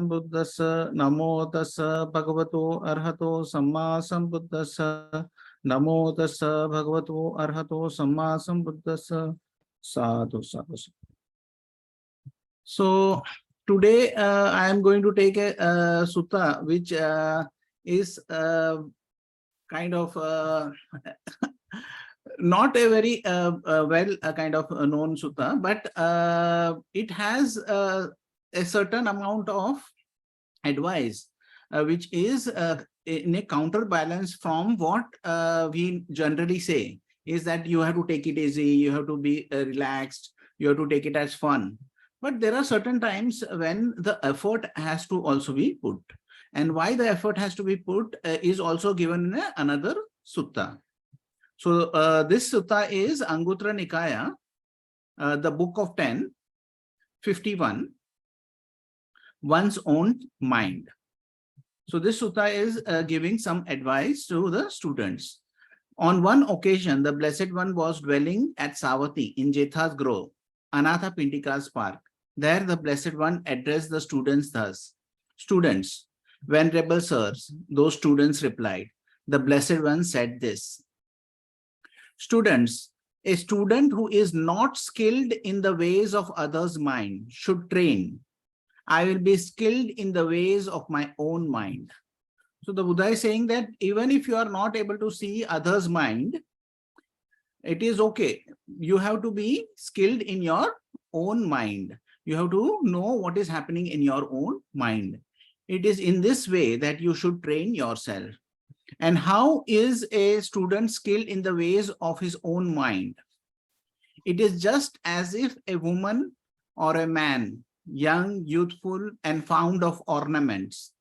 Buddhassa Namo Tassa Bhagavato Arhato Samma Sambuddhassa Namo Tassa Bhagavato Arhato Samma Sambuddhassa Sadhu Sadhu. So today I am going to take a sutta which is kind of not a very well kind of known sutta, but it has a certain amount of advice which is in a counterbalance from what we generally say, is that you have to take it easy, you have to be relaxed, you have to take it as fun. But there are certain times when the effort has to also be put, and why the effort has to be put is also given in another sutta. So this sutta is Anguttara Nikaya, the book of 10, 51, one's own mind. So this sutta is giving some advice to the students. On one occasion, the Blessed One was dwelling at Savatthi in Jetha's grove, Anatha Pindika's park. There the Blessed One addressed the students thus: "Students, venerable sirs," those students replied. The Blessed One said this: "Students, a student who is not skilled in the ways of others' mind should train. I will be skilled in the ways of my own mind." So the Buddha is saying that even if you are not able to see others' mind, it is okay. You have to be skilled in your own mind. You have to know what is happening in your own mind. It is in this way that you should train yourself. And how is a student skilled in the ways of his own mind? It is just as if a woman or a man, young, youthful, and fond of ornaments,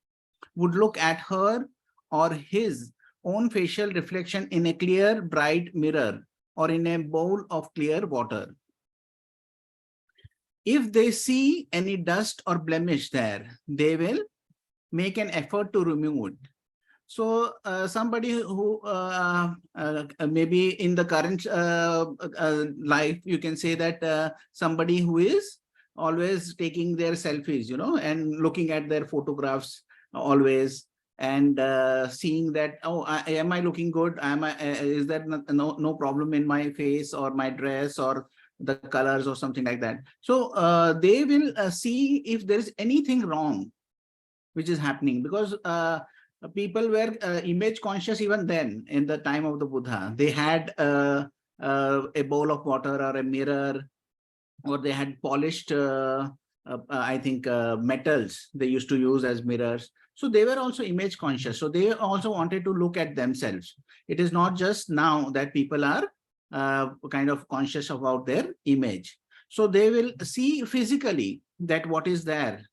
would look at her or his own facial reflection in a clear, bright mirror or in a bowl of clear water. If they see any dust or blemish there, they will make an effort to remove it. So somebody who maybe in the current life, you can say that somebody who is always taking their selfies, and looking at their photographs always, and seeing that, oh, am I looking good? Is there no problem in my face or my dress or the colors or something like that? So they will see if there is anything wrong which is happening, because people were image conscious even then. In the time of the Buddha, they had a bowl of water or a mirror, or they had polished I think metals they used to use as mirrors. So they were also image conscious. So they also wanted to look at themselves. It is not just now that people are kind of conscious about their image. So they will see physically that what is there,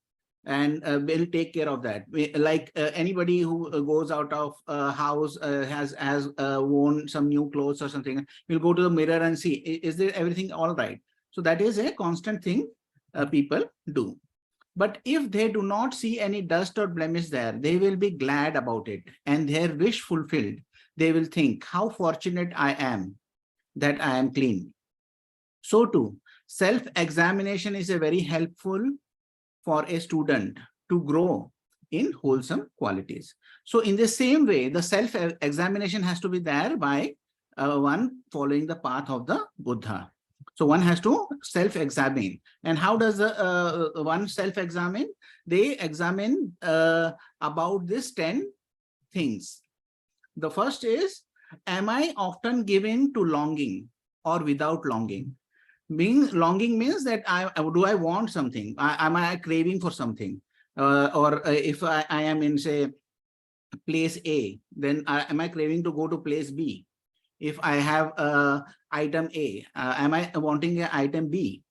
and will take care of that. Like anybody who goes out of house, has worn some new clothes or something, will go to the mirror and see, is there everything all right? So that is a constant thing people do. But if they do not see any dust or blemish there, they will be glad about it, and their wish fulfilled, they will think, how fortunate I am that I am clean. So too, self-examination is a very helpful for a student to grow in wholesome qualities. So in the same way, the self-examination has to be there by one following the path of the Buddha. So one has to self-examine. And how does one self-examine? They examine about these 10 things. The first is, am I often given to longing or without longing? Longing means that do I want something? Am I craving for something? Or if I am in, say, place A, then am I craving to go to place B? If I have item A, am I wanting an item B?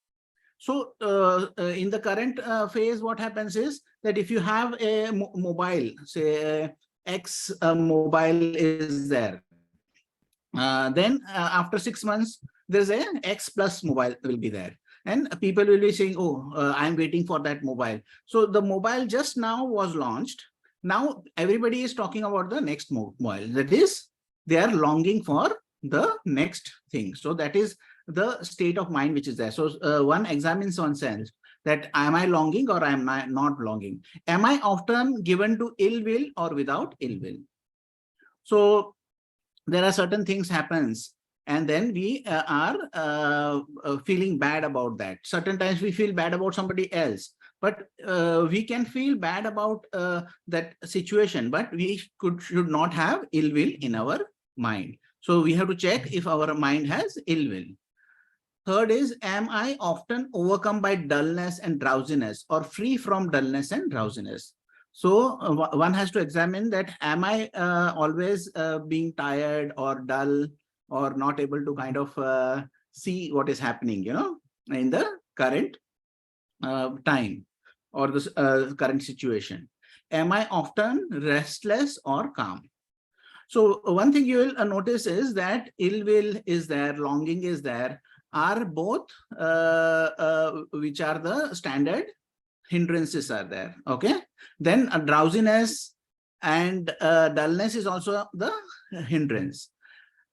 So in the current phase, what happens is that if you have a mobile, say X mobile is there, then after 6 months, there's a X plus mobile will be there. And people will be saying, oh, I'm waiting for that mobile. So the mobile just now was launched. Now everybody is talking about the next mobile. That is, they are longing for the next thing. So that is the state of mind which is there. So one examines oneself. that am I longing or am I not longing? Am I often given to ill will or without ill will? So there are certain things happens, and then we are feeling bad about that. Certain times we feel bad about somebody else, but we can feel bad about that situation, but we should not have ill will in our mind. So we have to check if our mind has ill will. Third is, am I often overcome by dullness and drowsiness or free from dullness and drowsiness? So one has to examine that, am I always being tired or dull or not able to kind of see what is happening, in the current time or the current situation? Am I often restless or calm? So one thing you will notice is that ill will is there, longing is there, are both which are the standard hindrances are there. Okay. Then drowsiness and dullness is also the hindrance.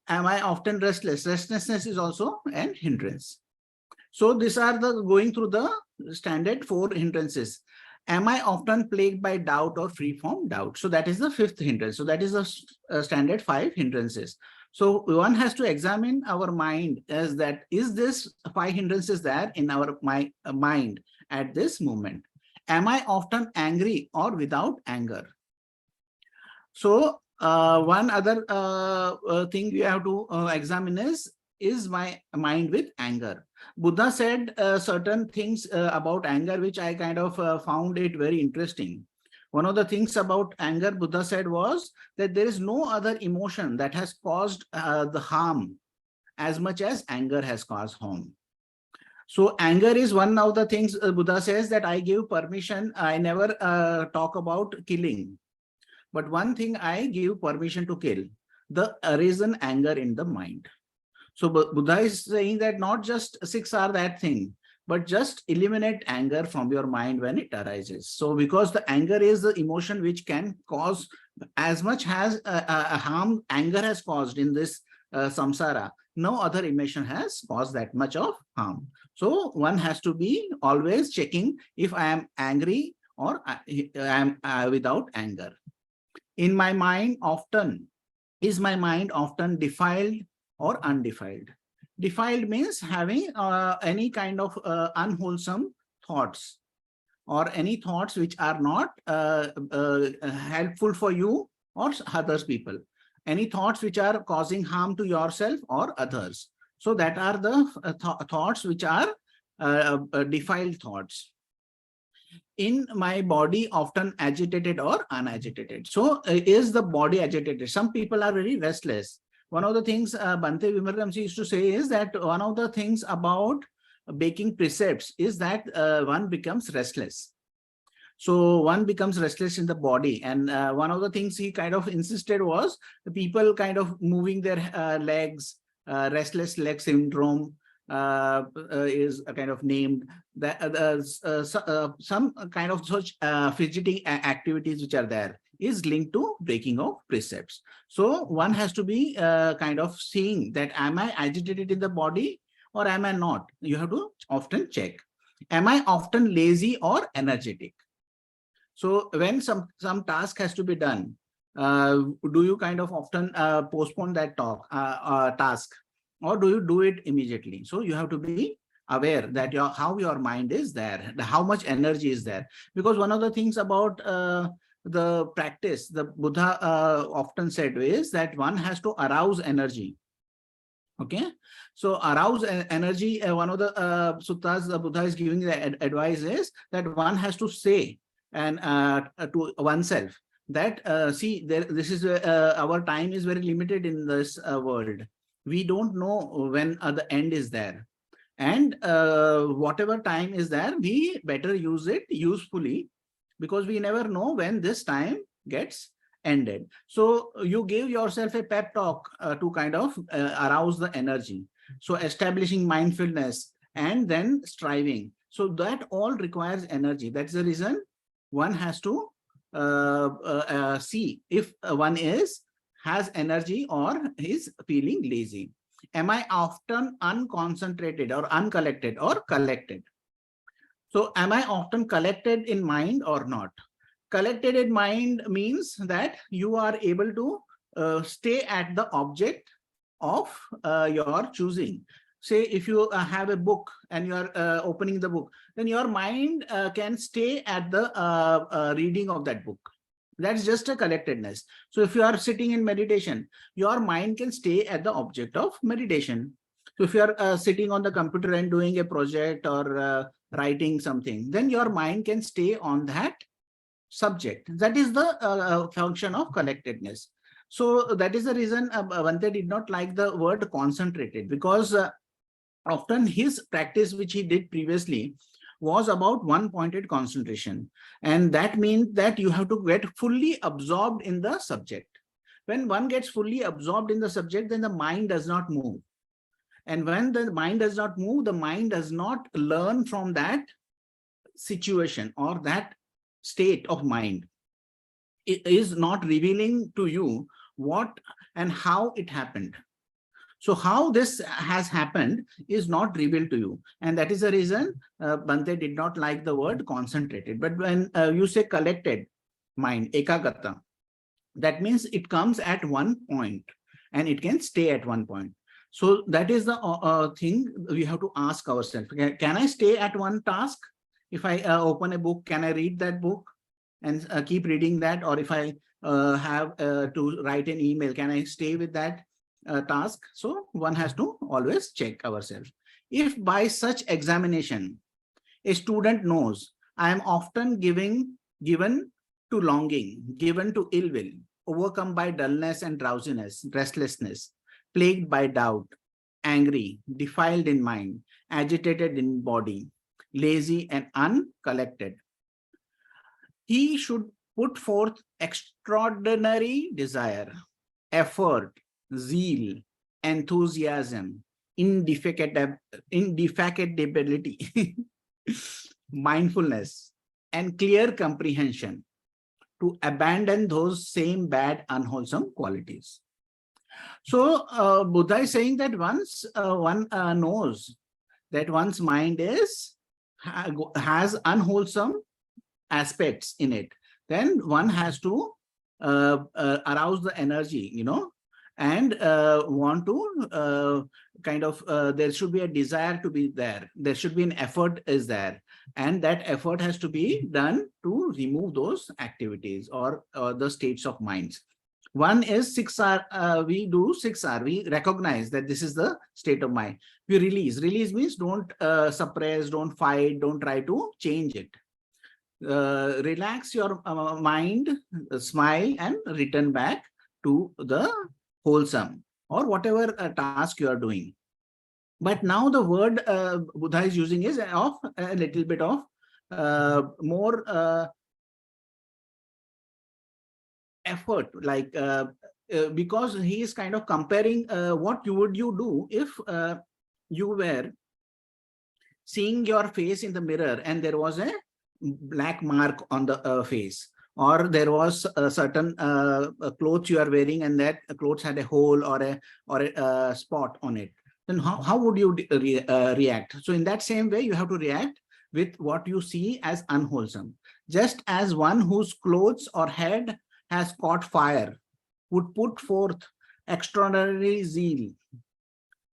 Am I often restless? Restlessness is also an hindrance. So these are the going through the standard 4 hindrances. Am I often plagued by doubt or free from doubt? So that is the 5th hindrance. So that is the standard 5 hindrances. So one has to examine our mind as that, is this 5 hindrances there in our mind at this moment? Am I often angry or without anger? So one other thing we have to examine is my mind with anger? Buddha said certain things about anger, which I kind of found it very interesting. One of the things about anger, Buddha said, was that there is no other emotion that has caused the harm as much as anger has caused harm. So anger is one of the things Buddha says that I give permission. I never talk about killing. But one thing I give permission to kill, the arisen anger in the mind. So Buddha is saying that not just 6 are that thing, but just eliminate anger from your mind when it arises. So because the anger is the emotion which can cause as much as a harm anger has caused in this samsara, no other emotion has caused that much of harm. So one has to be always checking if I am angry or I am without anger. In my mind often, is my mind often defiled or undefiled? Defiled means having any kind of unwholesome thoughts or any thoughts which are not helpful for you or others people. Any thoughts which are causing harm to yourself or others. So that are the thoughts which are defiled thoughts. In my body often agitated or unagitated. So is the body agitated? Some people are very restless. One of the things Bhante Vimaramsi used to say is that one of the things about breaking precepts is that one becomes restless. So one becomes restless in the body. And one of the things he kind of insisted was the people kind of moving their legs, restless leg syndrome is kind of named. That some kind of such fidgeting activities which are there is linked to breaking of precepts. So one has to be kind of seeing that, am I agitated in the body or am I not? You have to often check. Am I often lazy or energetic? So when some task has to be done, do you kind of often postpone that task, or do you do it immediately? So you have to be aware that how your mind is there, how much energy is there. Because one of the things about the practice, the Buddha often said is that one has to arouse energy. Okay, so arouse energy. One of the suttas the Buddha is giving the advice is that one has to say and to oneself that see, this is our time is very limited in this world. We don't know when the end is there, and whatever time is there, we better use it usefully, because we never know when this time gets ended. So you give yourself a pep talk to kind of arouse the energy. So establishing mindfulness and then striving. So that all requires energy. That's the reason one has to see if one has energy or is feeling lazy. Am I often unconcentrated or uncollected or collected? So am I often collected in mind or not? Collected in mind means that you are able to stay at the object of your choosing. Say if you have a book and you are opening the book, then your mind can stay at the reading of that book. That's just a collectedness. So if you are sitting in meditation, your mind can stay at the object of meditation. So if you are sitting on the computer and doing a project or writing something, then your mind can stay on that subject. That is the function of collectedness. So that is the reason Bhante did not like the word concentrated, because often his practice which he did previously was about one pointed concentration, and that means that you have to get fully absorbed in the subject. When one gets fully absorbed in the subject, then the mind does not move, and when the mind does not move, the mind does not learn from that situation or that state of mind. It is not revealing to you what and how it happened. So how this has happened is not revealed to you. And that is the reason Bhante did not like the word concentrated. But when you say collected mind, ekagata, that means it comes at one point and it can stay at one point. So that is the thing we have to ask ourselves. Can I stay at one task? If I open a book, can I read that book and keep reading that? Or if I have to write an email, can I stay with that task? So one has to always check ourselves. If by such examination, a student knows, I am often given to longing, given to ill will, overcome by dullness and drowsiness, restlessness, plagued by doubt, angry, defiled in mind, agitated in body, lazy and uncollected, he should put forth extraordinary desire, effort, zeal, enthusiasm, indefatigability, mindfulness, and clear comprehension to abandon those same bad, unwholesome qualities. So Buddha is saying that once one knows that one's mind has unwholesome aspects in it, then one has to arouse the energy, and want to there should be a desire to be there. There should be an effort is there. And that effort has to be done to remove those activities or the states of minds. One is 6R, we do 6R, we recognize that this is the state of mind. We release. Release means don't suppress, don't fight, don't try to change it. Relax your mind, smile, and return back to the wholesome or whatever task you are doing. But now the word Buddha is using is of a little bit of more effort, like because he is kind of comparing what would you do if you were seeing your face in the mirror and there was a black mark on the face, or there was a certain clothes you are wearing and that clothes had a hole or a spot on it. Then how would you react? So in that same way, you have to react with what you see as unwholesome. Just as one whose clothes or head has caught fire would put forth extraordinary zeal,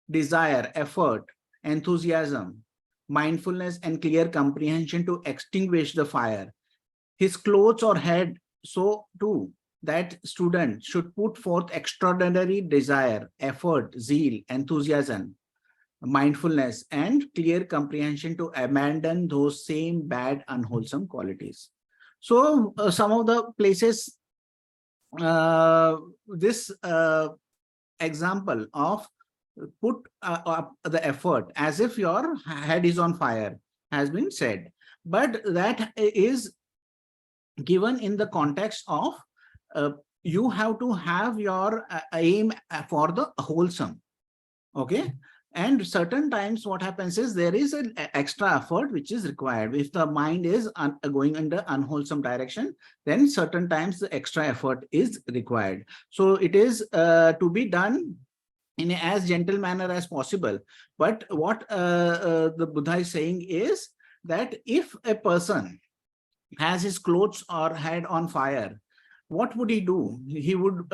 desire, effort, enthusiasm, mindfulness, and clear comprehension to extinguish the fire, his clothes or head, so too that student should put forth extraordinary desire, effort, zeal, enthusiasm, mindfulness, and clear comprehension to abandon those same bad, unwholesome qualities. So some of the places, this example of put up the effort as if your head is on fire has been said, but that is given in the context of you have to have your aim for the wholesome. Okay. And certain times what happens is there is an extra effort which is required. If the mind is going in the unwholesome direction, then certain times the extra effort is required. So it is to be done in as gentle manner as possible. But what the Buddha is saying is that if a person has his clothes or head on fire, what would he do? He would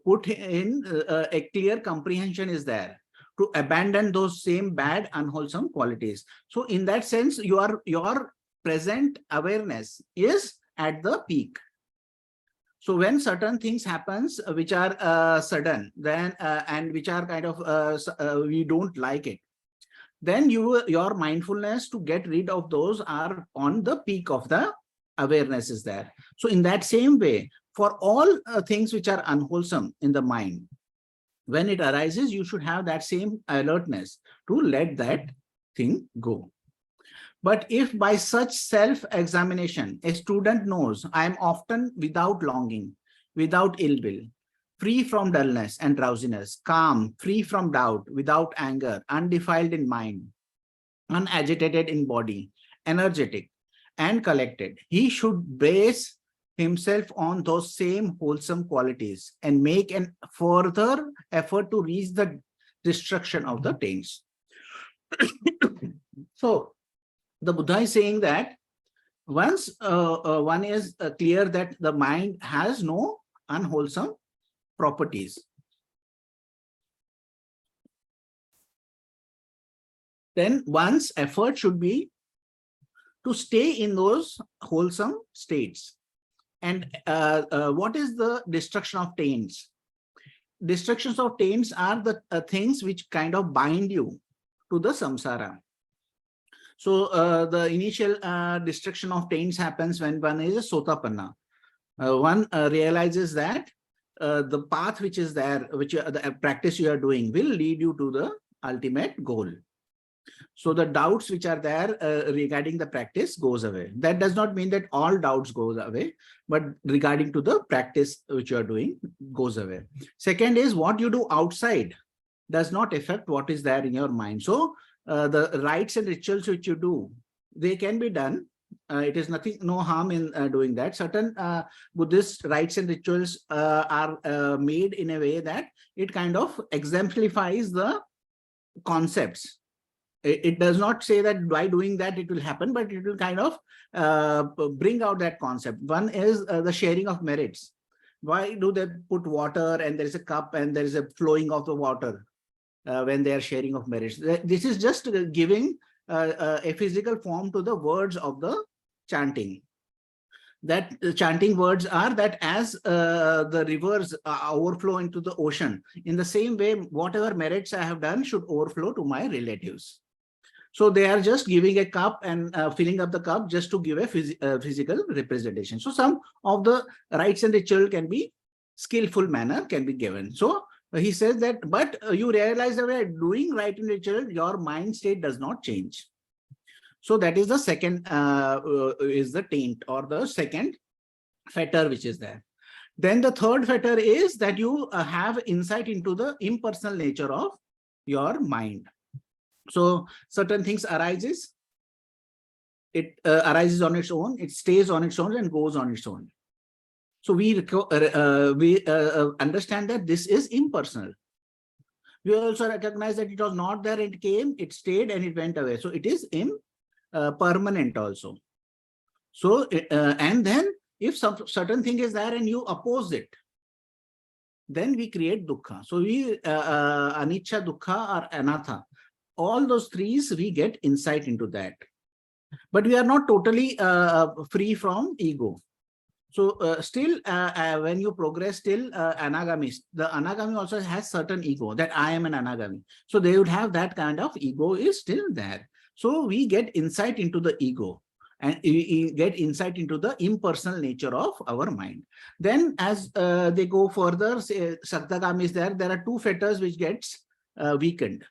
put in a clear comprehension is there to abandon those same bad, unwholesome qualities. So in that sense, your present awareness is at the peak. So when certain things happens which are sudden, then and which are kind of we don't like it, then your mindfulness to get rid of those are on the peak of the awareness is there. So in that same way, for all things which are unwholesome in the mind, when it arises, you should have that same alertness to let that thing go. But if by such self-examination, a student knows, I am often without longing, without ill will, free from dullness and drowsiness, calm, free from doubt, without anger, undefiled in mind, unagitated in body, energetic and collected, he should base himself on those same wholesome qualities and make an further effort to reach the destruction of the taints. So the Buddha is saying that once one is clear that the mind has no unwholesome properties, then one's effort should be to stay in those wholesome states. And what is the destruction of taints? Destructions of taints are the things which kind of bind you to the samsara. So the initial destruction of taints happens when one is a sotapanna. One realizes that the path which is there, which the practice you are doing will lead you to the ultimate goal. So the doubts which are there regarding the practice goes away. That does not mean that all doubts goes away, but regarding to the practice which you are doing goes away. Second is what you do outside does not affect what is there in your mind. So the rites and rituals which you do, they can be done. It is nothing, no harm in doing that. Certain Buddhist rites and rituals are made in a way that it kind of exemplifies the concepts. It does not say that by doing that it will happen, but it will kind of bring out that concept. One is the sharing of merits. Why do they put water and there is a cup and there is a flowing of the water when they are sharing of merits? This is just giving a physical form to the words of the chanting. That chanting words are that as the rivers overflow into the ocean, in the same way, whatever merits I have done should overflow to my relatives. So they are just giving a cup and filling up the cup just to give a physical representation. So some of the rites and ritual can be skillful manner can be given. So he says that, but you realize that by doing rite and ritual, your mind state does not change. So that is the second is the taint or the second fetter which is there. Then the third fetter is that you have insight into the impersonal nature of your mind. So certain things arises, it arises on its own, it stays on its own and goes on its own. So we understand that this is impersonal. We also recognize that it was not there, it came, it stayed and it went away. So it is impermanent also. So and then if some certain thing is there and you oppose it, then we create dukkha. So we anicca, dukkha or anatta. All those threes, we get insight into that. But we are not totally free from ego. So still, when you progress till anagami, the anagami also has certain ego that I am an anagami. So they would have that kind of ego is still there. So we get insight into the ego and we get insight into the impersonal nature of our mind. Then as they go further, say Saktagami is there, there are two fetters which gets weakened.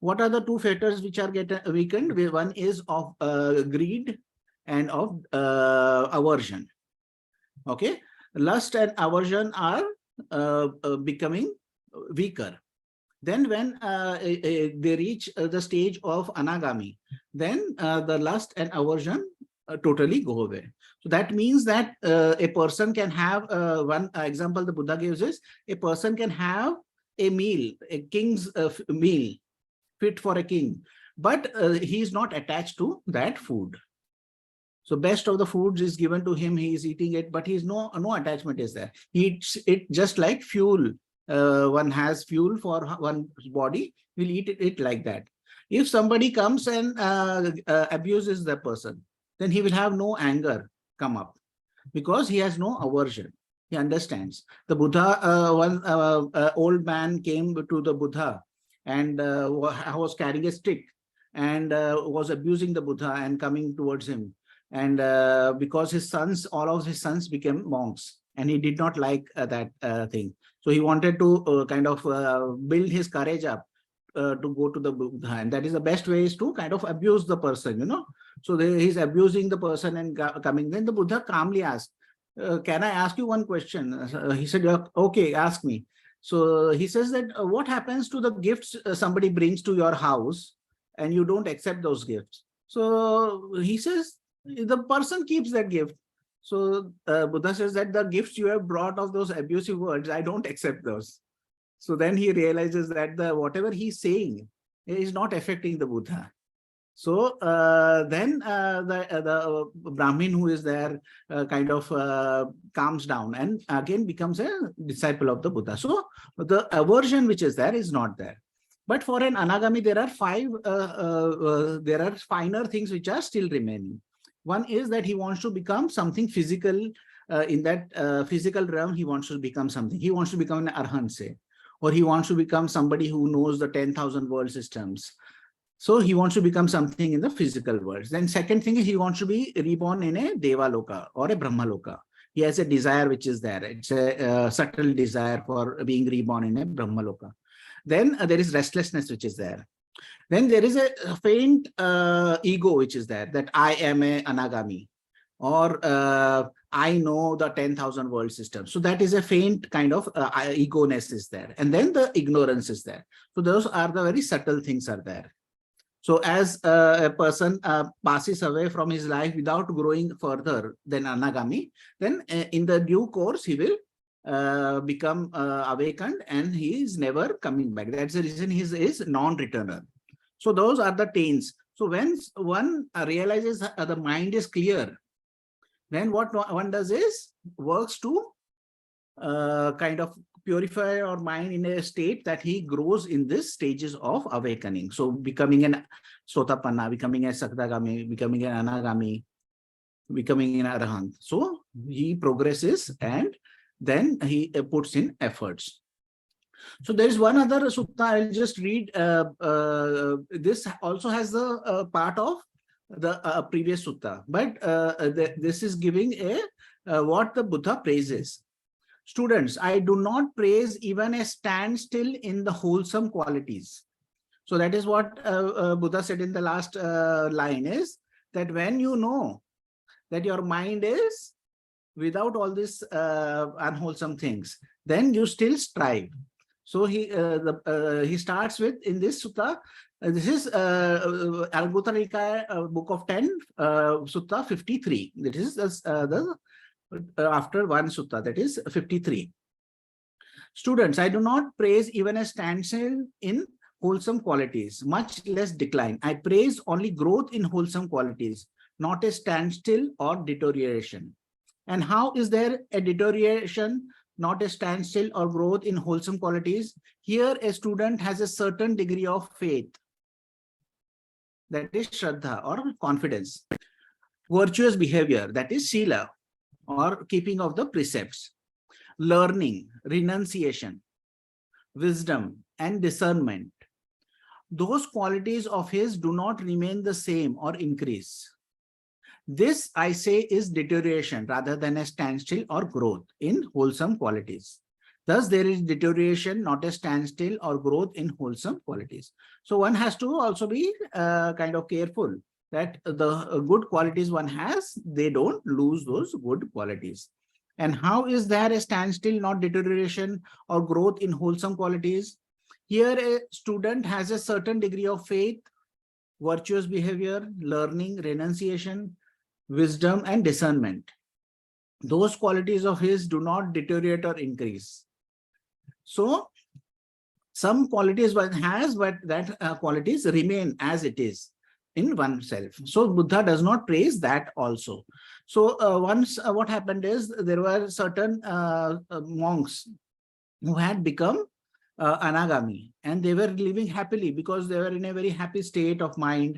What are the two fetters which are get weakened? One is of greed and of aversion. Okay, lust and aversion are becoming weaker. Then when they reach the stage of anagami, then the lust and aversion totally go away. So that means that a person can have one example the Buddha gives is a person can have a meal, a king's meal fit for a king, but he is not attached to that food. So best of the foods is given to him, he is eating it, but he's no attachment is there. He eats it just like fuel. One has fuel for one's body, will eat it like that. If somebody comes and abuses the person, then he will have no anger come up, because he has no aversion. He understands. The Buddha, one old man came to the Buddha and was carrying a stick and was abusing the Buddha and coming towards him. And because his sons, all of his sons became monks, and he did not like that thing. So he wanted to kind of build his courage up to go to the Buddha. And that is the best way, is to kind of abuse the person, you know. So he's abusing the person and coming. Then the Buddha calmly asked, can I ask you one question? He said, okay, ask me. So he says that what happens to the gifts somebody brings to your house and you don't accept those gifts? So he says, the person keeps that gift. So Buddha says that the gifts you have brought of those abusive words, I don't accept those. So then he realizes that whatever he's saying is not affecting the Buddha. So then the Brahmin who is there kind of calms down and again becomes a disciple of the Buddha. So the aversion which is there is not there. But for an anagami, there are there are finer things which are still remaining. One is that he wants to become something physical. In that physical realm, he wants to become something. He wants to become an arhat, say, or he wants to become somebody who knows the 10,000 world systems. So he wants to become something in the physical world. Then second thing is he wants to be reborn in a Deva Loka or a Brahma Loka. He has a desire which is there. It's a subtle desire for being reborn in a Brahma Loka. Then there is restlessness which is there. Then there is a faint ego which is there, that I am a anagami, or I know the 10,000 world system. So that is a faint kind of ego-ness is there. And then the ignorance is there. So those are the very subtle things are there. So as a person passes away from his life without growing further than anagami, then in the due course, he will become awakened and he is never coming back. That's the reason he is non-returner. So those are the taints. So when one realizes the mind is clear, then what one does is works to kind of purify our mind in a state that he grows in this stages of awakening. So becoming an Sotapanna, becoming a Sakadagami, becoming an Anagami, becoming an Arahant. So he progresses and then he puts in efforts. So there is one other sutta I'll just read. This also has the part of the previous sutta, but this is giving a what the Buddha praises. Students, I do not praise even a standstill in the wholesome qualities. So that is what Buddha said in the last line, is that when you know that your mind is without all these unwholesome things, then you still strive. So he starts with, in this sutta, this is Anguttara Nikaya, book of 10, sutta 53. This is the after one sutta, that is 53. Students, I do not praise even a standstill in wholesome qualities, much less decline. I praise only growth in wholesome qualities, not a standstill or deterioration. And how is there a deterioration, not a standstill or growth in wholesome qualities? Here a student has a certain degree of faith, that is Shraddha or confidence, virtuous behavior, that is Sila or keeping of the precepts, learning, renunciation, wisdom and discernment. Those qualities of his do not remain the same or increase. This, I say, is deterioration rather than a standstill or growth in wholesome qualities. Thus, there is deterioration, not a standstill or growth in wholesome qualities. So one has to also be kind of careful that the good qualities one has, they don't lose those good qualities. And how is there a standstill, not deterioration or growth in wholesome qualities? Here a student has a certain degree of faith, virtuous behavior, learning, renunciation, wisdom and discernment. Those qualities of his do not deteriorate or increase. So Some qualities one has, but that qualities remain as it is in oneself. So Buddha does not praise that also. So once what happened is there were certain monks who had become anagami, and they were living happily because they were in a very happy state of mind.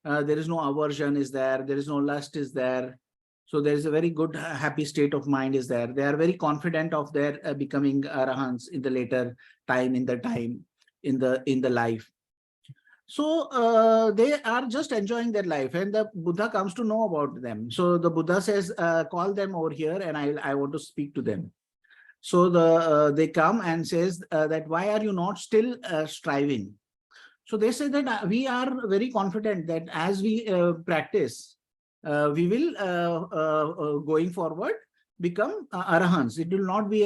There is no aversion is there, there is no lust is there. So there is a very good happy state of mind is there. They are very confident of their becoming arahants in the later time, in the life. So they are just enjoying their life, and the Buddha comes to know about them. So the Buddha says, call them over here, and I want to speak to them. So they come and says that why are you not still striving? So they say that we are very confident that as we practice, we will going forward become arahants. It will not be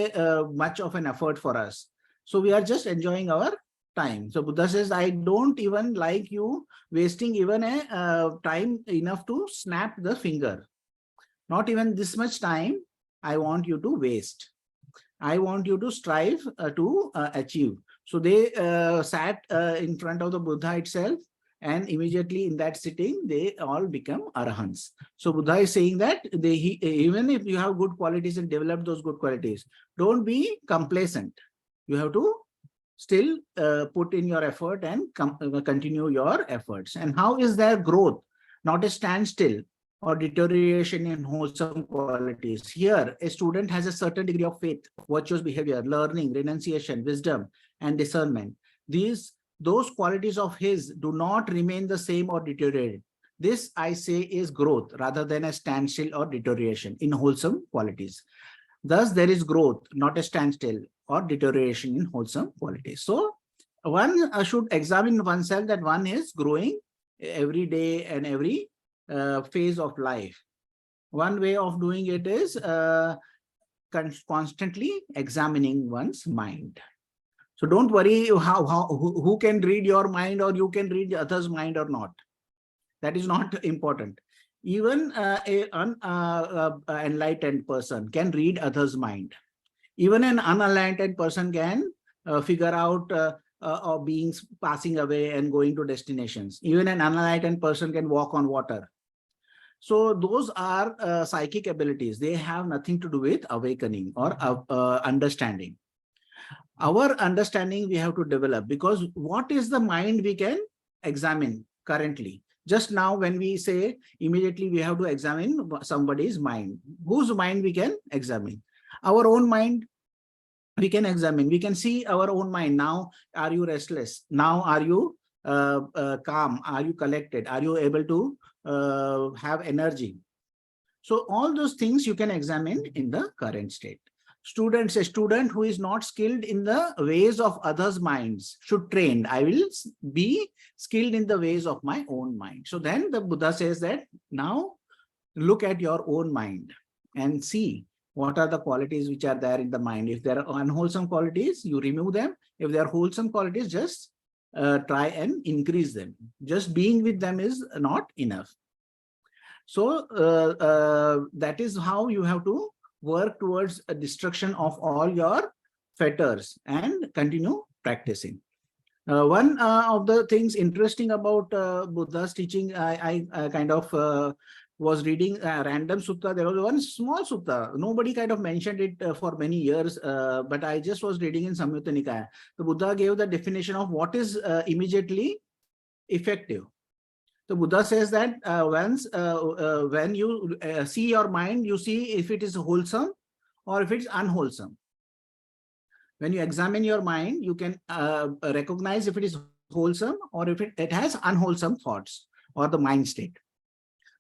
much of an effort for us. So we are just enjoying our time. So Buddha says, I don't even like you wasting even a time enough to snap the finger. Not even this much time I want you to waste. I want you to strive to achieve. So they sat in front of the Buddha itself, and immediately in that sitting, they all become arahants. So Buddha is saying that even if you have good qualities and develop those good qualities, don't be complacent. You have to still put in your effort and continue your efforts. And how is there growth? Not a standstill or deterioration in wholesome qualities. Here, a student has a certain degree of faith, virtuous behavior, learning, renunciation, wisdom, and discernment. Those qualities of his do not remain the same or deteriorate. This, I say, is growth rather than a standstill or deterioration in wholesome qualities. Thus, there is growth, not a standstill or deterioration in wholesome qualities. So, one should examine oneself that one is growing every day and every phase of life. One way of doing it is constantly examining one's mind. So don't worry who can read your mind, or you can read others' mind or not. That is not important. Even an enlightened person can read others' mind. Even an unenlightened person can figure out beings passing away and going to destinations. Even an unenlightened person can walk on water. So those are psychic abilities. They have nothing to do with awakening or understanding. Our understanding we have to develop, because what is the mind we can examine currently? Just now when we say immediately we have to examine somebody's mind. Whose mind we can examine? Our own mind we can examine. We can see our own mind. Now, are you restless? Now, are you calm? Are you collected? Are you able to have energy? So all those things you can examine in the current state. A student who is not skilled in the ways of others' minds should train. I will be skilled in the ways of my own mind. So then the Buddha says that now look at your own mind and see what are the qualities which are there in the mind. If there are unwholesome qualities, you remove them. If there are wholesome qualities, just try and increase them. Just being with them is not enough. So that is how you have to work towards a destruction of all your fetters and continue practicing. One of the things interesting about Buddha's teaching, I kind of was reading a random sutta. There was one small sutta. Nobody kind of mentioned it for many years, but I just was reading in Samyutta Nikaya. The Buddha gave the definition of what is immediately effective. The Buddha says that when you see your mind, you see if it is wholesome or if it's unwholesome. When you examine your mind, you can recognize if it is wholesome or if it has unwholesome thoughts or the mind state.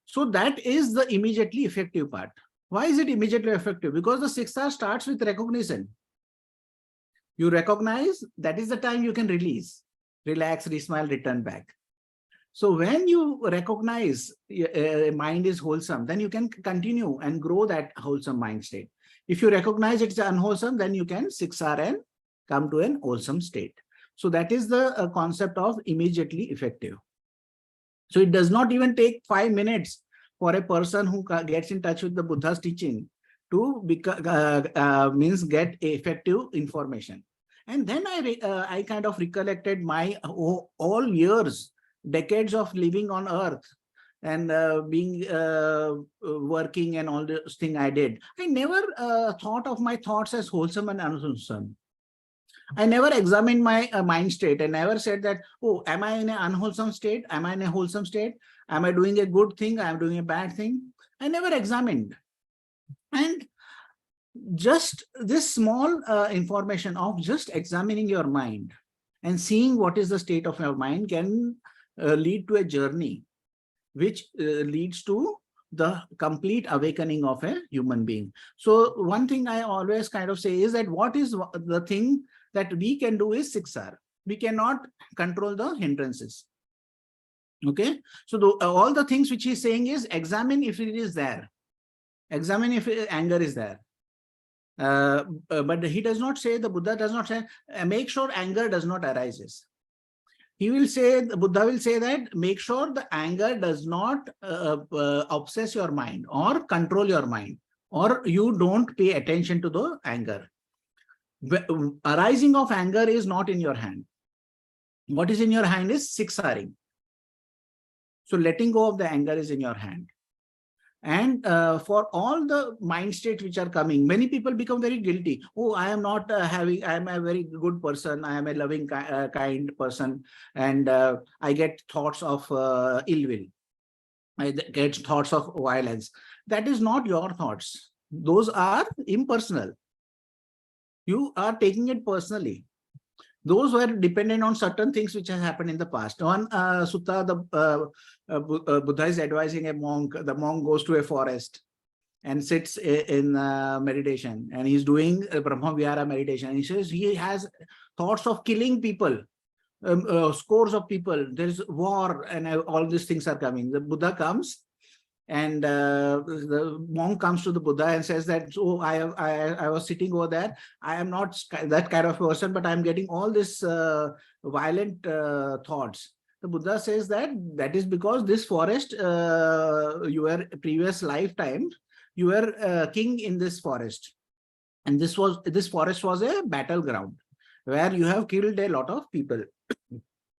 So that is the immediately effective part. Why is it immediately effective? Because the siksha starts with recognition. You recognize, that is the time you can release, relax, re-smile, return back. So when you recognize mind is wholesome, then you can continue and grow that wholesome mind state. If you recognize it's unwholesome, then you can siksar and come to an wholesome state. So that is the concept of immediately effective. So it does not even take 5 minutes for a person who gets in touch with the Buddha's teaching to get effective information. And then I kind of recollected my all years, decades of living on earth, and being working and all this thing I did. I never thought of my thoughts as wholesome and unwholesome. I never examined my mind state. I never said that, oh, am I in an unwholesome state? Am I in a wholesome state? Am I doing a good thing? Am I doing a bad thing? I never examined. And just this small information of just examining your mind and seeing what is the state of your mind can lead to a journey which leads to the complete awakening of a human being. So one thing I always kind of say is that what is the thing that we can do is 6R. We cannot control the hindrances. Okay, so all the things which he's saying is examine if it is there. Examine if anger is there. But he does not say, the Buddha does not say, make sure anger does not arise. He will say, the Buddha will say that make sure the anger does not obsess your mind or control your mind, or you don't pay attention to the anger. Arising of anger is not in your hand. What is in your hand is 6Ring. So letting go of the anger is in your hand. And for all the mind states which are coming, many people become very guilty. Oh, I am not I am a very good person. I am a loving, kind person. And I get thoughts of ill will. I get thoughts of violence. That is not your thoughts. Those are impersonal. You are taking it personally. Those were dependent on certain things which has happened in the past. One sutta, the Buddha is advising a monk. The monk goes to a forest and sits in meditation, and he's doing Brahma Vihara meditation. He says he has thoughts of killing people, scores of people. There is war, and all these things are coming. The Buddha comes, and the monk comes to the Buddha and says that, oh, I was sitting over there. I am not that kind of person, but I'm getting all this violent thoughts. The Buddha says that is because this forest, your previous lifetime, you were king in this forest. And this forest was a battleground where you have killed a lot of people.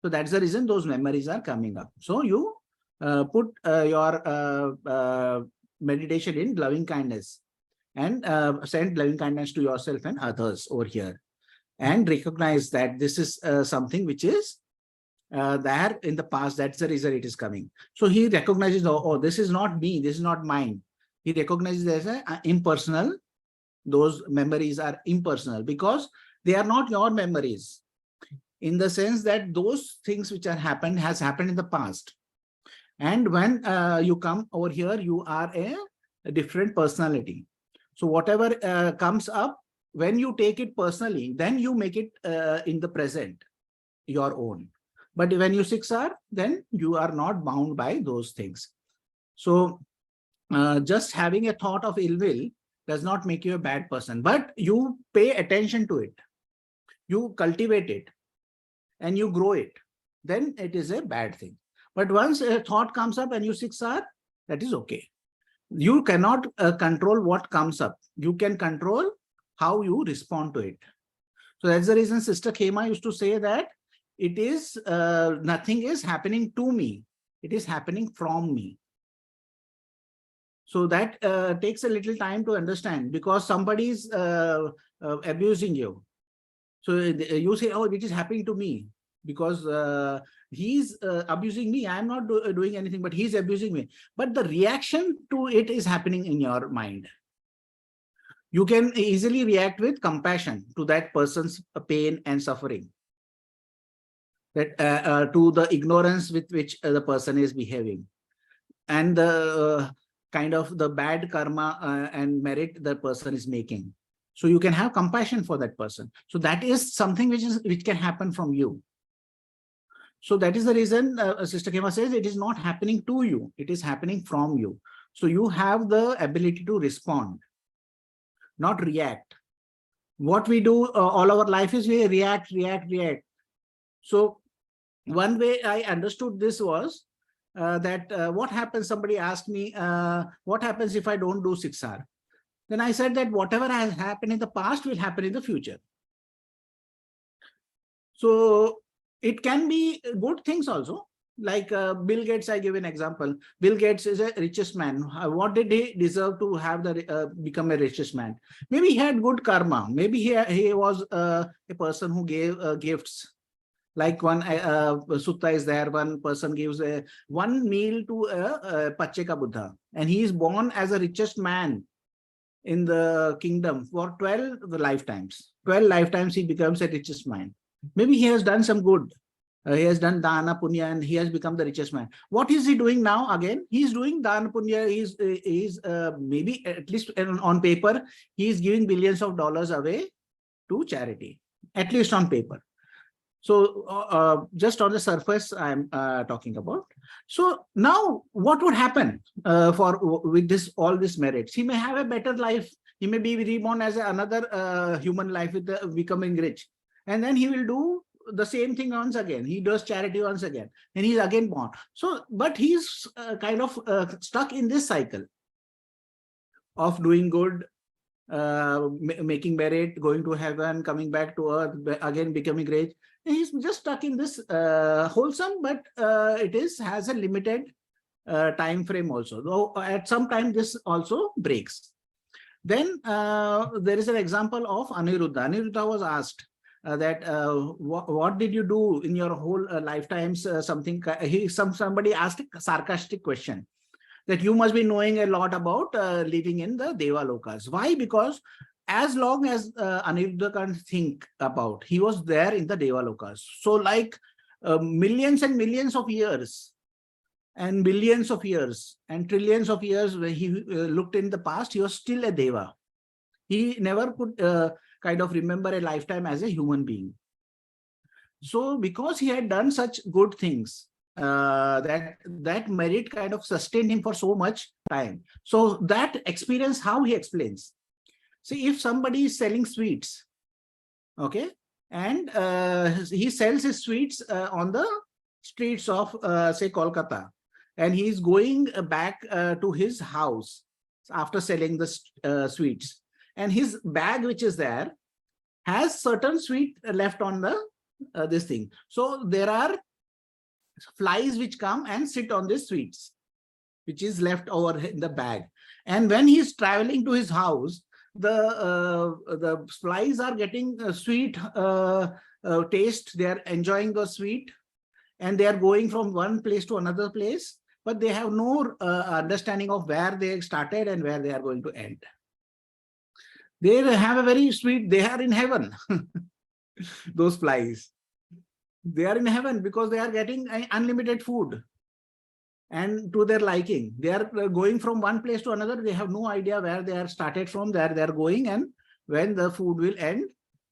So that's the reason those memories are coming up. So you put your meditation in loving kindness and send loving kindness to yourself and others over here, and recognize that this is something which is there in the past. That's the reason it is coming. So he recognizes, oh, this is not me, this is not mine. He recognizes as a impersonal. Those memories are impersonal because they are not your memories, in the sense that those things which are happened has happened in the past. And when you come over here, you are a different personality. So whatever comes up, when you take it personally, then you make it in the present your own. But when you 6R, then you are not bound by those things. So just having a thought of ill will does not make you a bad person, but you pay attention to it, you cultivate it, and you grow it, then it is a bad thing. But once a thought comes up and you 6R, that is okay. You cannot control what comes up. You can control how you respond to it. So that's the reason Sister Khema used to say that it is nothing is happening to me. It is happening from me. So that takes a little time to understand, because somebody is abusing you. So you say, oh, it is happening to me because he's abusing me. I'm not doing anything, but he's abusing me. But the reaction to it is happening in your mind. You can easily react with compassion to that person's pain and suffering, that to the ignorance with which the person is behaving, and the kind of the bad karma and merit the person is making. So you can have compassion for that person. So that is something which can happen from you. So that is the reason Sister Khema says it is not happening to you, it is happening from you. So you have the ability to respond, not react. What we do all our life is we react. So one way I understood this was that what happens, somebody asked me, what happens if I don't do 6R? Then I said that whatever has happened in the past will happen in the future. So it can be good things also. Like Bill Gates, I give an example. Bill Gates is a richest man. What did he deserve to have the become a richest man? Maybe he had good karma. Maybe he was a person who gave gifts. Like one sutta is there. One person gives one meal to a Pacheka Buddha, and he is born as a richest man in the kingdom for 12 lifetimes. 12 lifetimes he becomes a richest man. Maybe he has done some good. He has done dana punya and he has become the richest man. What is he doing now again? He is doing dana punya. He's maybe at least on paper, he is giving billions of dollars away to charity, at least on paper. So just on the surface, I'm talking about. So now what would happen with this all these merits? He may have a better life. He may be reborn as another human life with becoming rich. And then he will do the same thing once again. He does charity once again. And he's again born. So, but he's kind of stuck in this cycle of doing good, making merit, going to heaven, coming back to earth, again becoming rich. He's just stuck in this wholesome, but it has a limited time frame also. Though at some time this also breaks. Then there is an example of Aniruddha. Aniruddha was asked that what did you do in your whole lifetimes? Somebody asked a sarcastic question, that you must be knowing a lot about living in the Devalokas. Why? Because as long as Aniruddha can think about, he was there in the Devalokas. So like millions and millions of years and billions of years and trillions of years when he looked in the past, he was still a Deva. He never could kind of remember a lifetime as a human being. So because he had done such good things, that merit kind of sustained him for so much time. So that experience, how he explains. See, if somebody is selling sweets, okay, and he sells his sweets on the streets of, say, Kolkata, and he is going back to his house after selling the sweets, and his bag, which is there, has certain sweet left on the this thing. So there are flies which come and sit on the sweets, which is left over in the bag. And when he is traveling to his house, the flies are getting sweet taste. They are enjoying the sweet, and they are going from one place to another place, but they have no understanding of where they started and where they are going to end. They have a very sweet, they are in heaven. Those flies, they are in heaven because they are getting unlimited food and to their liking. They are going from one place to another. They have no idea where they are started from, there they are going, and when the food will end,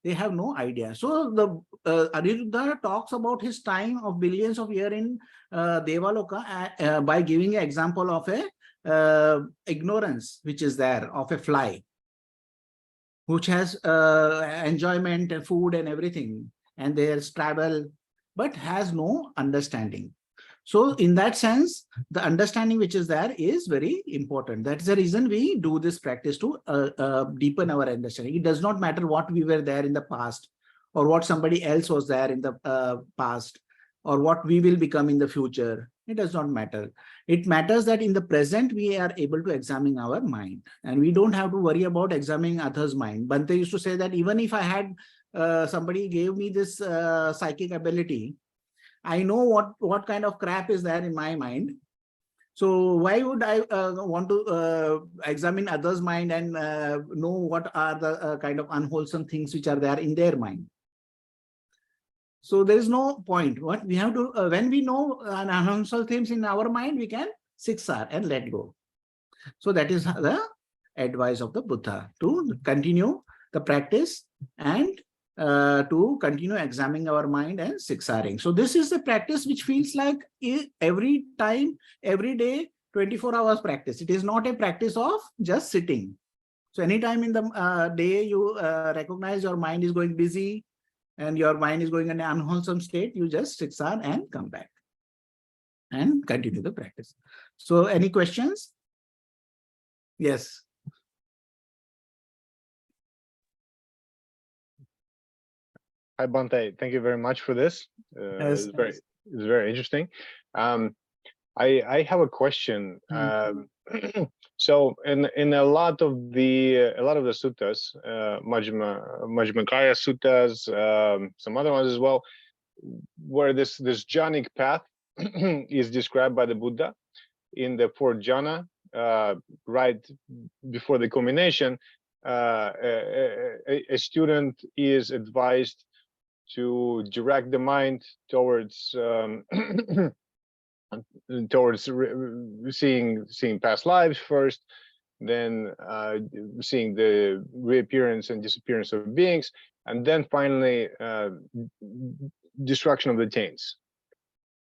they have no idea. So the Aniruddha talks about his time of billions of years in Devaloka by giving an example of a ignorance which is there of a fly, which has enjoyment and food and everything, and there's travel, but has no understanding. So in that sense, the understanding which is there is very important. That's the reason we do this practice, to deepen our understanding. It does not matter what we were there in the past, or what somebody else was there in the past, or what we will become in the future. It does not matter. It matters that in the present, we are able to examine our mind, and we don't have to worry about examining others' mind. Bhante used to say that even if I had somebody gave me this psychic ability, I know what kind of crap is there in my mind. So why would I want to examine others' mind and know what are the kind of unwholesome things which are there in their mind? So there is no point. What we have to, when we know unwholesome things in our mind, we can siksar and let go. So that is the advice of the Buddha, to continue the practice and to continue examining our mind and siksaring. So this is the practice which feels like every time, every day, 24 hours practice. It is not a practice of just sitting. So anytime in the day you recognize your mind is going busy and your mind is going in an unwholesome state, you just siksar and come back and continue the practice. So any questions? Yes. Hi, Bante. Thank you very much for this. Yes. It's very interesting. Um, I have a question. So in a lot of the suttas, Majjhima Nikaya suttas, some other ones as well, where this jhanic path is described by the Buddha in the fourth jhana, right before the culmination, a student is advised to direct the mind towards towards seeing past lives first, then seeing the reappearance and disappearance of beings, and then finally destruction of the taints.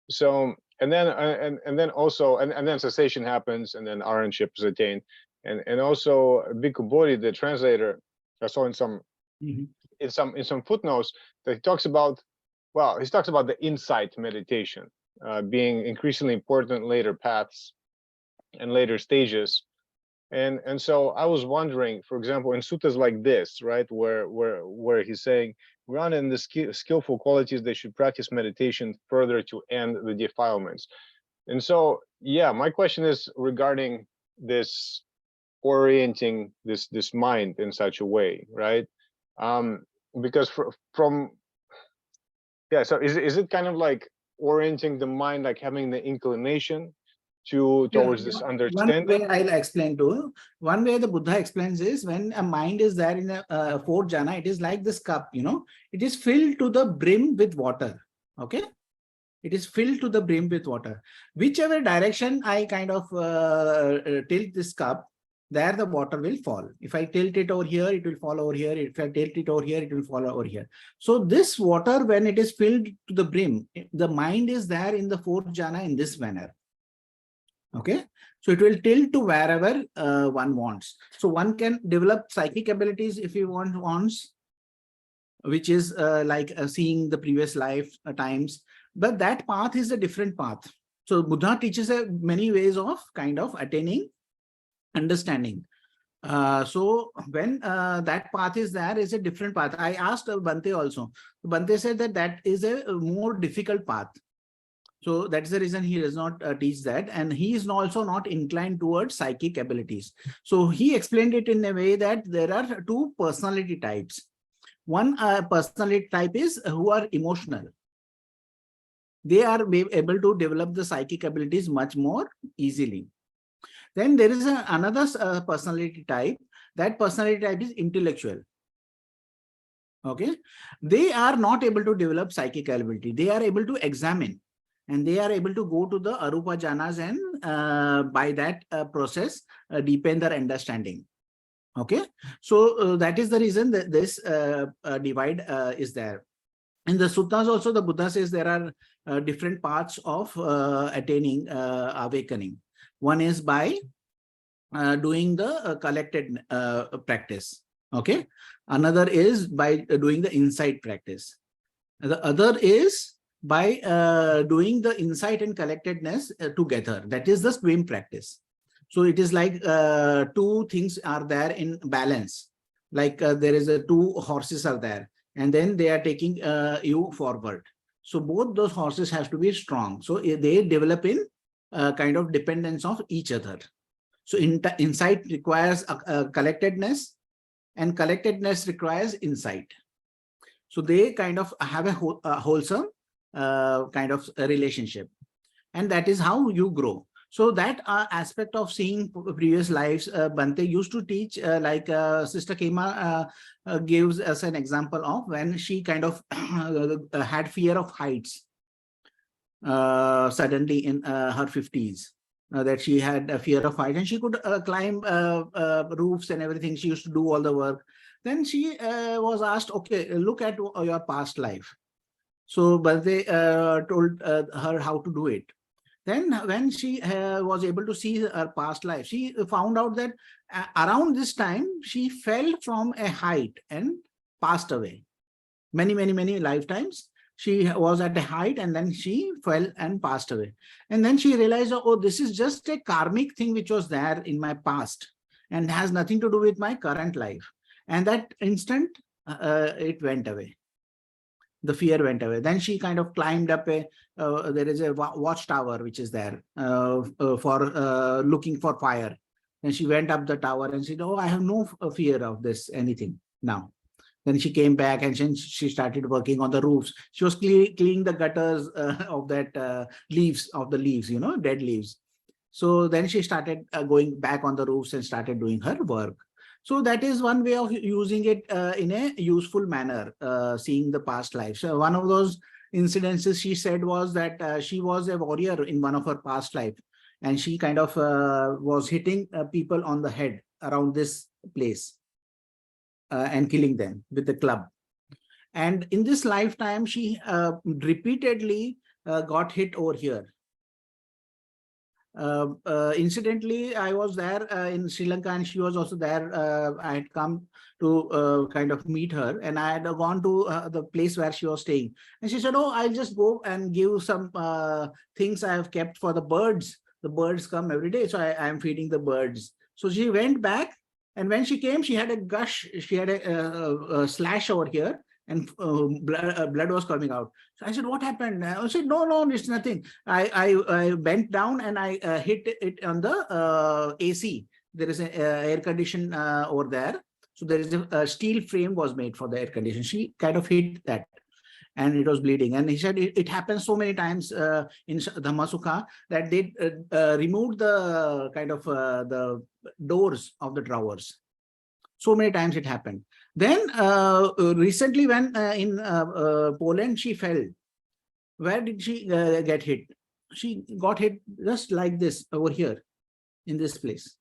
So and then also and then cessation happens, and then arahantship is attained, and also Bhikkhu Bodhi, the translator, I saw in some in some footnotes that he talks about, well, he talks about the insight meditation being increasingly important in later paths and later stages. And so I was wondering, for example, in suttas like this, right, where he's saying, grounded in the skillful qualities, they should practice meditation further to end the defilements. And so, yeah, my question is regarding this orienting this mind in such a way, right? Because from yeah, so is it kind of like orienting the mind, like having the inclination towards this One understanding? way I'll explain to you. One way the Buddha explains is when a mind is there in a fourth jhana, it is like this cup, it is filled to the brim with water. Okay. It is filled to the brim with water. Whichever direction I kind of tilt this cup, there the water will fall. If I tilt it over here, it will fall over here. If I tilt it over here, it will fall over here. So this water, when it is filled to the brim, the mind is there in the fourth jhana in this manner. Okay, so it will tilt to wherever one wants. So one can develop psychic abilities if he wants, which is like seeing the previous life times, but that path is a different path. So Buddha teaches many ways of kind of attaining understanding. So when that path is there, is a different path. I asked Bante also. Bante said that that is a more difficult path. So that's the reason he does not teach that. And he is also not inclined towards psychic abilities. So he explained it in a way that there are two personality types. One personality type is who are emotional. They are able to develop the psychic abilities much more easily. Then there is another personality type. That personality type is intellectual. Okay. They are not able to develop psychic ability. They are able to examine. And they are able to go to the arupa jhanas and by that process deepen their understanding. Okay, so that is the reason that this divide is there. In the suttas also, the Buddha says there are different paths of attaining awakening. One is by doing the collected practice. Okay, another is by doing the insight practice. The other is by doing the insight and collectedness together. That is the swim practice. So it is like two things are there in balance. Like there is two horses are there, and then they are taking you forward. So both those horses have to be strong. So they develop in kind of dependence of each other. So insight requires collectedness, and collectedness requires insight. So they kind of have a wholesome kind of a relationship, and that is how you grow. So that aspect of seeing previous lives, Bante used to teach, like Sister Kema gives us an example of when she kind of had fear of heights suddenly in her 50s. That she had a fear of height, and she could climb roofs and everything. She used to do all the work. Then she was asked, okay, look at your past life. So, but they told her how to do it. Then when she was able to see her past life, she found out that around this time, she fell from a height and passed away. Many lifetimes. She was at a height and then she fell and passed away. And then she realized, oh, this is just a karmic thing which was there in my past and has nothing to do with my current life. And that instant, it went away. The fear went away. Then she kind of climbed up there is a watchtower which is there for looking for fire. And she went up the tower and said, oh, I have no fear of this, anything now. Then she came back and she started working on the roofs. She was cleaning the gutters of that leaves, dead leaves. So then she started going back on the roofs and started doing her work. So that is one way of using it in a useful manner, seeing the past life. So one of those incidences she said was that she was a warrior in one of her past life, and she kind of was hitting people on the head around this place and killing them with the club. And in this lifetime, she repeatedly got hit over here. Incidentally, I was there in Sri Lanka, and she was also there. I had come to kind of meet her, and I had gone to the place where she was staying. And she said, oh, I'll just go and give some things I have kept for the birds. The birds come every day, so I am feeding the birds. So she went back, and when she came, she had a gush. She had a slash over here, and blood was coming out. So I said, what happened? I said, no, it's nothing. I bent down and I hit it on the AC. There is an air condition over there. So there is a steel frame was made for the air condition. She kind of hit that, and it was bleeding. And he said it happens so many times in Dhammasukha that they removed the kind of the doors of the drawers. So many times it happened. Then recently when in Poland she fell, where did she get hit? She got hit just like this over here in this place.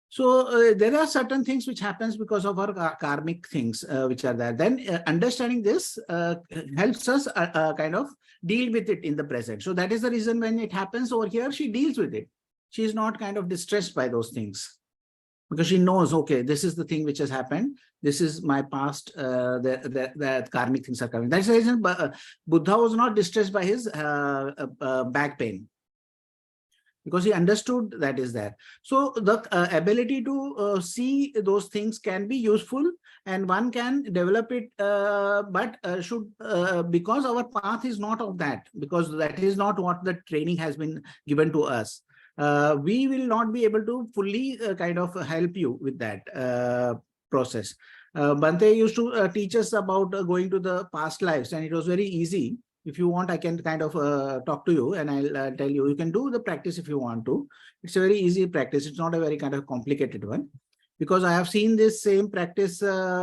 So there are certain things which happens because of our karmic things which are there. Then understanding this helps us kind of deal with it in the present. So that is the reason when it happens over here, she deals with it. She is not kind of distressed by those things, because she knows, okay, this is the thing which has happened. This is my past, the karmic things are coming. That's the reason Buddha was not distressed by his back pain, because he understood that is there. So the ability to see those things can be useful, and one can develop it, but should, because our path is not of that, because that is not what the training has been given to us. We will not be able to fully kind of help you with that process. Bhante used to teach us about going to the past lives, and it was very easy. If you want, I can kind of talk to you, and I'll tell you, you can do the practice if you want to. It's a very easy practice. It's not a very kind of complicated one, because I have seen this same practice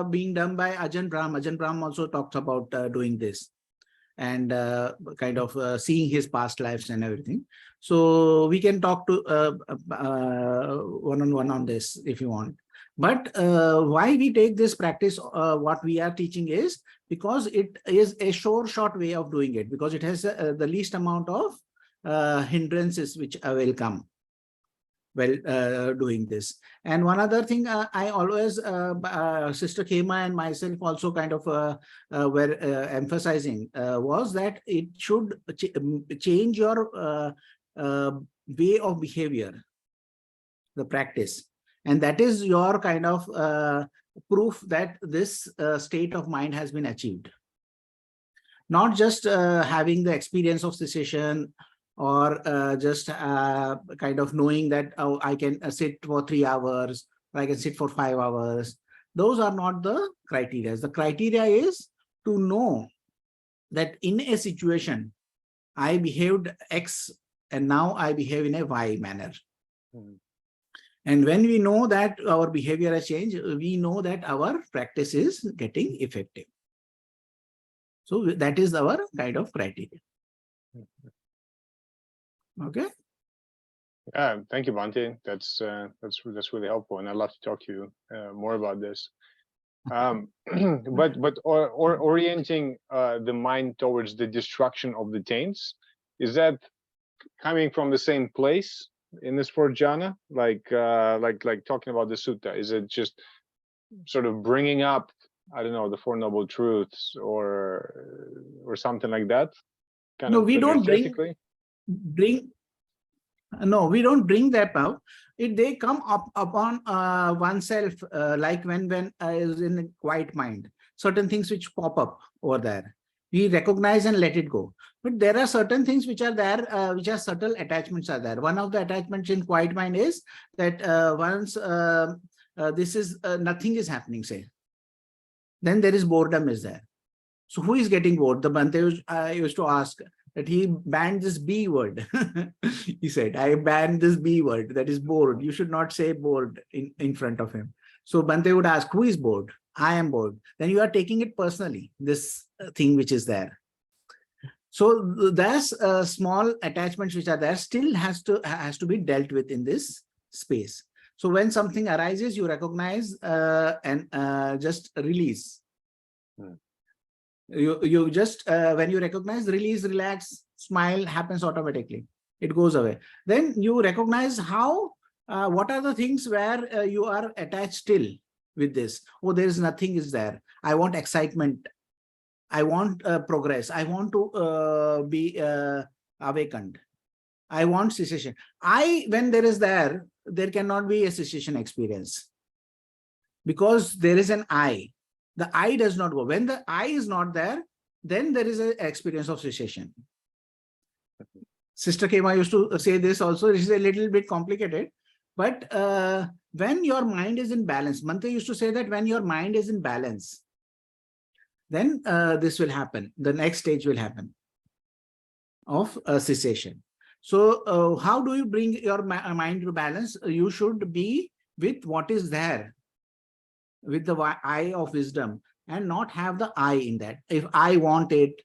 being done by Ajahn Brahm. Ajahn Brahm also talks about doing this, and kind of seeing his past lives and everything. So we can talk to one-on-one on this if you want. But why we take this practice, what we are teaching is because it is a short way of doing it, because it has the least amount of hindrances which will come while doing this. And one other thing I always, Sister Khema and myself also kind of were emphasizing was that it should change your way of behavior, the practice. And that is your kind of proof that this state of mind has been achieved. Not just having the experience of cessation, or just kind of knowing that, oh, I can sit for 3 hours, or I can sit for 5 hours. Those are not the criteria. The criteria is to know that in a situation, I behaved X, and now I behave in a Y manner. Mm-hmm. And when we know that our behavior has changed, we know that our practice is getting effective. So that is our kind of criteria. Okay. Thank you, Bhante. That's really helpful, and I'd love to talk to you more about this. But orienting the mind towards the destruction of the taints, is that coming from the same place in this fourth jhana, like talking about the sutta? Is it just sort of bringing up, I don't know, the Four Noble Truths or something like that? No, we don't no, we don't bring that out. They come up upon oneself, like when I is in a quiet mind. certain things which pop up over there. We recognize and let it go. But there are certain things which are there, which are subtle attachments are there. One of the attachments in quiet mind is that once this is nothing is happening, say, then there is boredom is there. So who is getting bored? The Bhante used to ask that he banned this B word. He said, I banned this B word, that is bored. You should not say bored in front of him. So Bhante would ask, who is bored? I am bored. Then you are taking it personally, this thing which is there. So there's small attachments which are there, still has to be dealt with in this space. So when something arises, you recognize and just release. You just when you recognize, release, relax, smile happens automatically. It goes away. Then you recognize how what are the things where you are attached still with this. Oh, there is nothing is there. I want excitement. I want progress. I want to be awakened. I want cessation. When there is there cannot be a cessation experience because there is an I. The I does not go. When the I is not there, then there is an experience of cessation. Sister Kema used to say this also. It is a little bit complicated, but when your mind is in balance, Mante used to say that when your mind is in balance, then this will happen. The next stage will happen of cessation. So how do you bring your mind to balance? You should be with what is there, with the eye of wisdom, and not have the I in that. If I want it,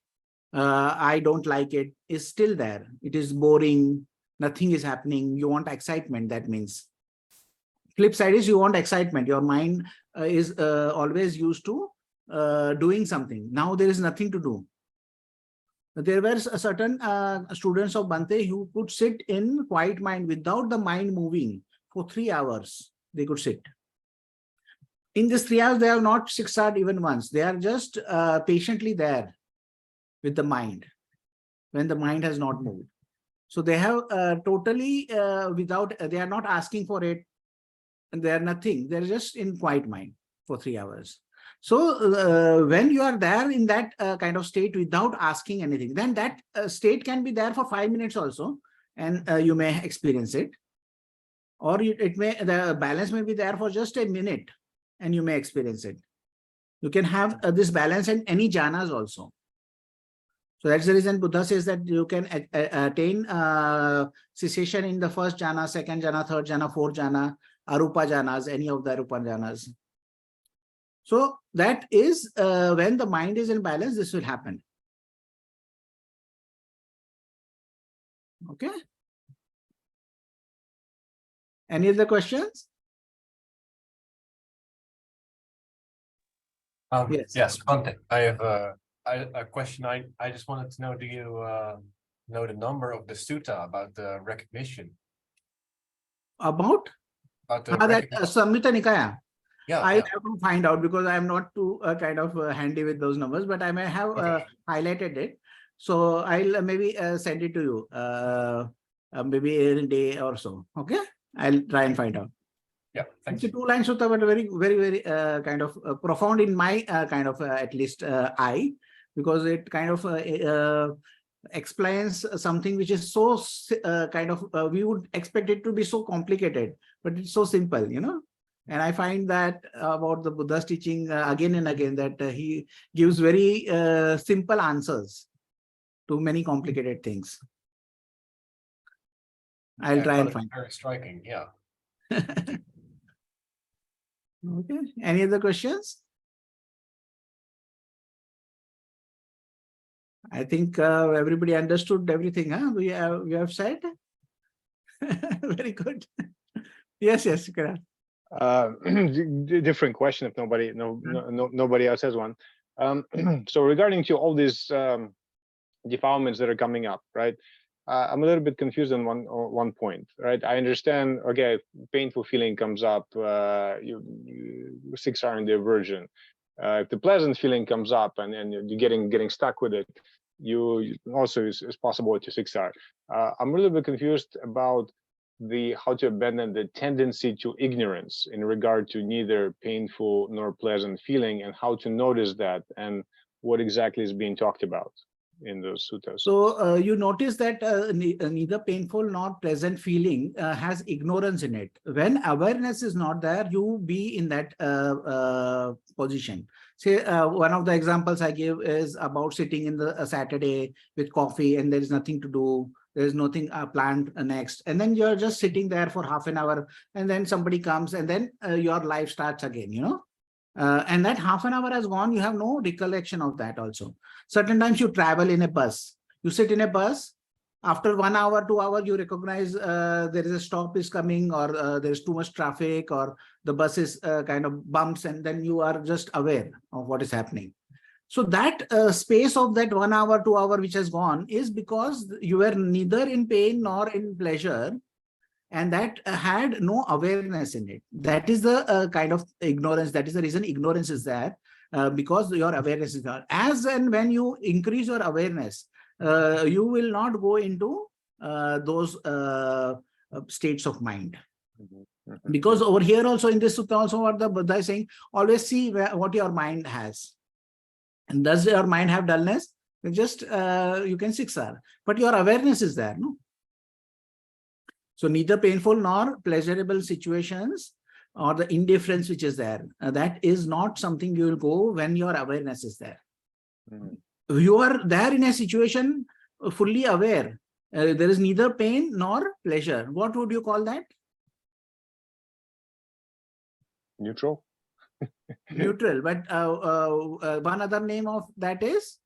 I don't like it, is still there. It is boring. Nothing is happening. You want excitement. That means flip side is you want excitement. Your mind is always used to doing something. Now there is nothing to do. There were certain students of Bhante who could sit in quiet mind without the mind moving for 3 hours. They could sit. In this 3 hours, they have not siksad even once. They are just patiently there with the mind when the mind has not moved. So they have totally without, they are not asking for it, and they are nothing. They're just in quiet mind for 3 hours. So when you are there in that kind of state without asking anything, then that state can be there for 5 minutes also, and you may experience it. Or the balance may be there for just a minute, and you may experience it. You can have this balance in any jhanas also. So that's the reason Buddha says that you can attain cessation in the first jhana, second jhana, third jhana, fourth jhana, arupa jhanas, any of the arupa jhanas. So that is when the mind is in balance, this will happen. Okay. Any other questions? Yes, Bhante, I have a question. I just wanted to know, do you know the number of the sutta about the recognition? About the that Samyutta Nikaya. Yeah, I have to find out because I am not too kind of handy with those numbers, but I may have highlighted it. So I'll maybe send it to you maybe in a day or so. Okay, I'll try and find out. Yeah, thanks. It's a 2-line sutta, but very, very, very kind of profound in my kind of at least eye, because it kind of explains something which is so kind of we would expect it to be so complicated, but it's so simple, you know. And I find that about the Buddha's teaching again and again, that he gives very simple answers to many complicated things. I'll try and find. Very striking, yeah. Okay. Any other questions? I think everybody understood everything, huh? We have said. Very good. Yes, Kiran. Different question if nobody else has one. So regarding to all these defilements that are coming up, right? I'm a little bit confused on one point, right? I understand, okay, painful feeling comes up, you siksar in the aversion. If the pleasant feeling comes up and you're getting stuck with it, you also is possible to siksar. I'm a little bit confused about how to abandon the tendency to ignorance in regard to neither painful nor pleasant feeling, and how to notice that, and what exactly is being talked about in those suttas. So you notice that neither painful nor pleasant feeling has ignorance in it. When awareness is not there, you be in that position. Say one of the examples I give is about sitting in the Saturday with coffee and there is nothing to do. There is nothing planned next. And then you're just sitting there for half an hour and then somebody comes and then your life starts again, you know. And that half an hour has gone, you have no recollection of that also. Certain times you travel in a bus, you sit in a bus, after 1 hour, 2 hours, you recognize there is a stop is coming, or there is too much traffic, or the bus is kind of bumps, and then you are just aware of what is happening. So that space of that 1 hour, 2 hour which has gone is because you were neither in pain nor in pleasure, and that had no awareness in it. That is the kind of ignorance. That is the reason ignorance is there, because your awareness is there. As and when you increase your awareness, you will not go into those states of mind. Because over here also in this sutta also what the Buddha is saying, always see what your mind has. And does your mind have dullness? Just you can siksar, but your awareness is there, no? So neither painful nor pleasurable situations or the indifference which is there, that is not something you will go when your awareness is there. You are there in a situation fully aware. There is neither pain nor pleasure. What would you call that? Neutral. Neutral. But one other name of that is?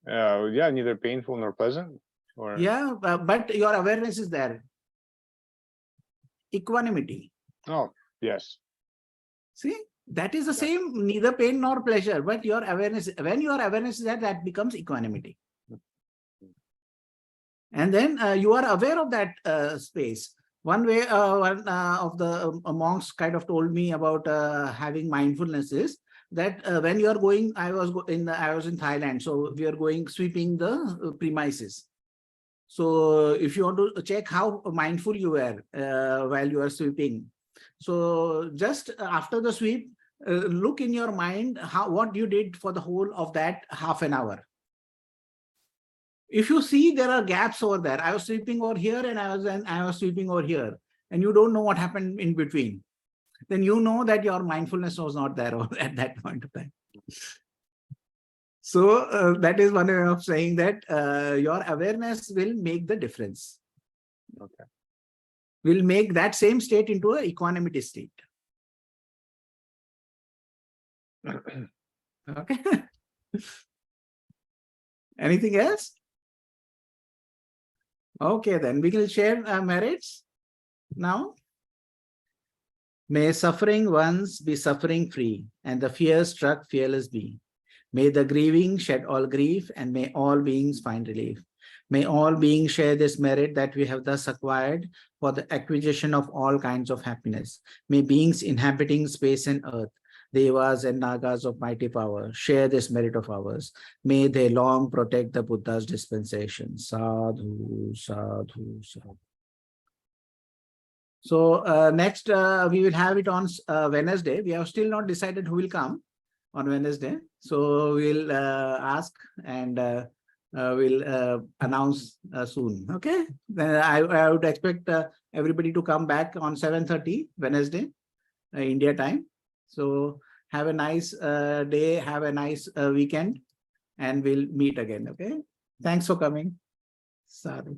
Yeah, neither painful nor pleasant. Or... Yeah, but your awareness is there. Equanimity. Oh, yes. See, that is the same, neither pain nor pleasure, but your awareness, when your awareness is there, that becomes equanimity. And then you are aware of that space. One way one of the monks kind of told me about having mindfulness is that when you are going, I was in Thailand, so we are going sweeping the premises. So if you want to check how mindful you were while you are sweeping, so just after the sweep, look in your mind what you did for the whole of that half an hour. If you see there are gaps over there, I was sweeping over here and I was sweeping over here, and you don't know what happened in between, then you know that your mindfulness was not there at that point of time. So that is one way of saying that your awareness will make the difference. Okay. Will make that same state into an equanimity state. Okay. Anything else? Okay, then we will share merits now. May suffering ones be suffering free, and the fear struck fearless be. May the grieving shed all grief, and may all beings find relief. May all beings share this merit that we have thus acquired for the acquisition of all kinds of happiness. May beings inhabiting space and earth, Devas and Nagas of mighty power, share this merit of ours. May they long protect the Buddha's dispensation. Sadhu, sadhu, sadhu. So next we will have it on Wednesday. We have still not decided who will come on Wednesday. So we'll ask and we'll announce soon. Okay. Then I would expect everybody to come back on 7:30 Wednesday, India time. So have a nice day, have a nice weekend, and we'll meet again. Okay. Thanks for coming. Sadhu.